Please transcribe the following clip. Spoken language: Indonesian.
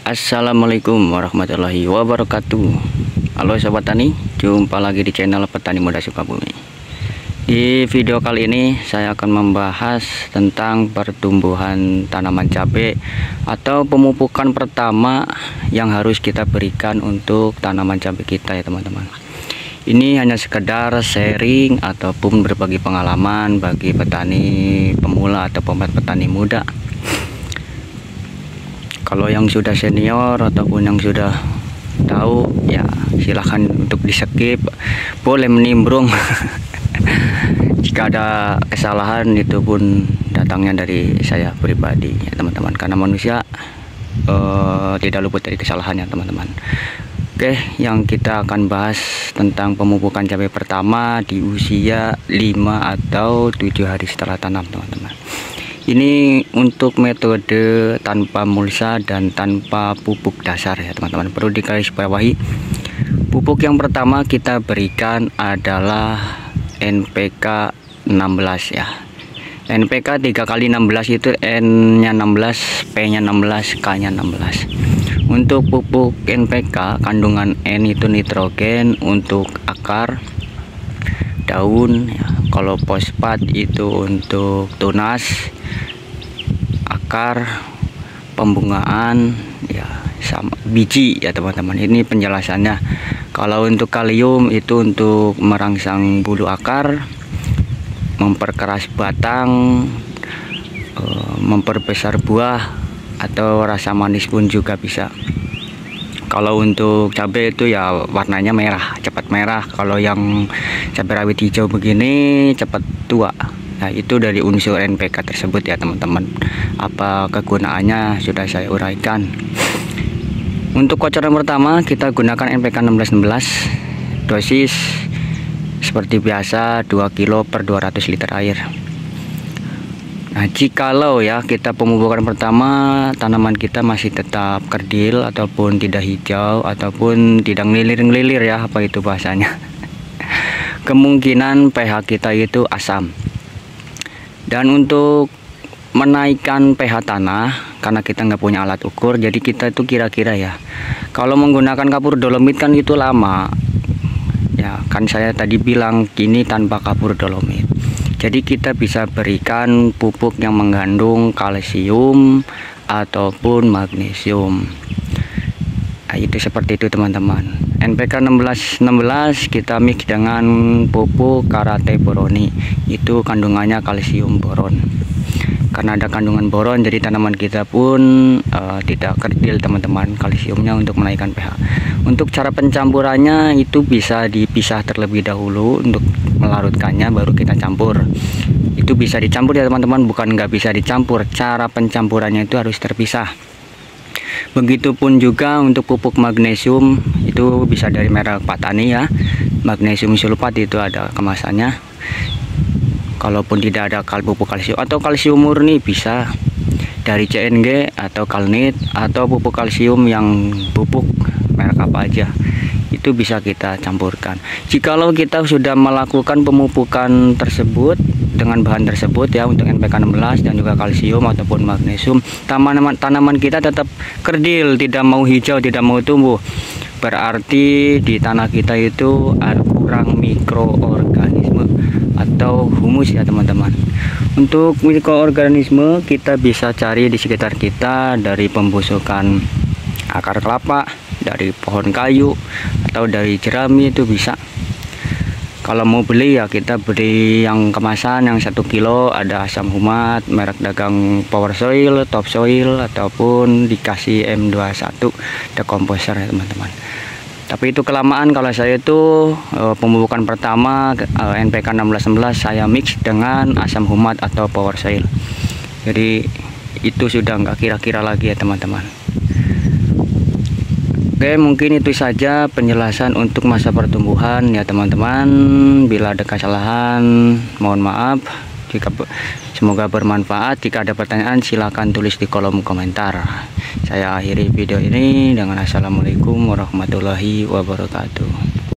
Assalamualaikum warahmatullahi wabarakatuh. Halo sobat tani, jumpa lagi di channel Petani Muda Sukabumi. Di video kali ini saya akan membahas tentang pertumbuhan tanaman cabai atau pemupukan pertama yang harus kita berikan untuk tanaman cabai kita ya teman-teman. Ini hanya sekedar sharing ataupun berbagi pengalaman bagi petani pemula atau petani muda. Kalau yang sudah senior ataupun yang sudah tahu ya silahkan untuk di skip, boleh menimbrung. Jika ada kesalahan itu pun datangnya dari saya pribadi ya teman-teman, karena manusia tidak luput dari kesalahannya teman-teman. Oke, yang kita akan bahas tentang pemupukan cabai pertama di usia 5 atau 7 hari setelah tanam teman-teman. Ini untuk metode tanpa mulsa dan tanpa pupuk dasar ya teman-teman. Perlu digarisbawahi, pupuk yang pertama kita berikan adalah NPK 16 ya. NPK 3 kali 16 itu N nya 16, P nya 16, K nya 16. Untuk pupuk NPK kandungan N itu nitrogen untuk akar, daun ya. Kalau fosfat itu untuk tunas, akar, pembungaan ya, sama biji ya teman-teman. Ini penjelasannya. Kalau untuk kalium itu untuk merangsang bulu akar, memperkeras batang, memperbesar buah, atau rasa manis pun juga bisa. Kalau untuk cabai itu ya warnanya merah, cepat merah. Kalau yang cabai rawit hijau begini cepat tua. Nah, itu dari unsur NPK tersebut ya teman-teman. Apa kegunaannya sudah saya uraikan. Untuk kocoran pertama kita gunakan NPK 1616. Dosis seperti biasa 2 kilo per 200 liter air. Nah, jikalau ya kita pemupukan pertama tanaman kita masih tetap kerdil ataupun tidak hijau ataupun tidak ngelilir-ngelilir ya, apa itu bahasanya. Kemungkinan pH kita itu asam. Dan untuk menaikkan pH tanah, karena kita nggak punya alat ukur, jadi kita itu kira-kira ya. Kalau menggunakan kapur dolomit kan itu lama. Ya, kan saya tadi bilang kini tanpa kapur dolomit. Jadi kita bisa berikan pupuk yang mengandung kalsium ataupun magnesium. Nah, itu seperti itu teman-teman. NPK 1616 kita mix dengan pupuk karate boroni. Itu kandungannya kalsium boron. Karena ada kandungan boron, jadi tanaman kita pun tidak kerdil teman-teman, kalsiumnya untuk menaikkan pH. Untuk cara pencampurannya itu bisa dipisah terlebih dahulu untuk melarutkannya, baru kita campur. Itu bisa dicampur ya teman-teman, bukan nggak bisa dicampur. Cara pencampurannya itu harus terpisah. Begitupun juga untuk pupuk magnesium, itu bisa dari merek Patani ya. Magnesium sulfat itu ada kemasannya. Kalaupun tidak ada pupuk kalsium atau kalsium murni bisa dari CNG atau Kalnit atau pupuk kalsium yang pupuk merek apa aja, itu bisa kita campurkan. Jikalau kita sudah melakukan pemupukan tersebut dengan bahan tersebut ya, untuk NPK 16 dan juga kalsium ataupun magnesium, tanaman kita tetap kerdil, tidak mau hijau, tidak mau tumbuh, berarti di tanah kita itu ada kurang mikroorganisme atau humus ya teman-teman. Untuk mikroorganisme kita bisa cari di sekitar kita dari pembusukan akar kelapa, dari pohon kayu, atau dari jerami, itu bisa. Kalau mau beli ya kita beli yang kemasan yang 1 kilo, ada asam humat merek dagang Power Soil, Top Soil, ataupun dikasih M21 decomposer ya teman-teman. Tapi itu kelamaan. Kalau saya itu pemupukan pertama NPK 1616 saya mix dengan asam humat atau Power Soil. Jadi itu sudah nggak kira-kira lagi ya teman-teman. Oke, mungkin itu saja penjelasan untuk masa pertumbuhan ya teman-teman. Bila ada kesalahan mohon maaf. Semoga bermanfaat. Jika ada pertanyaan silahkan tulis di kolom komentar. Saya akhiri video ini dengan assalamualaikum warahmatullahi wabarakatuh.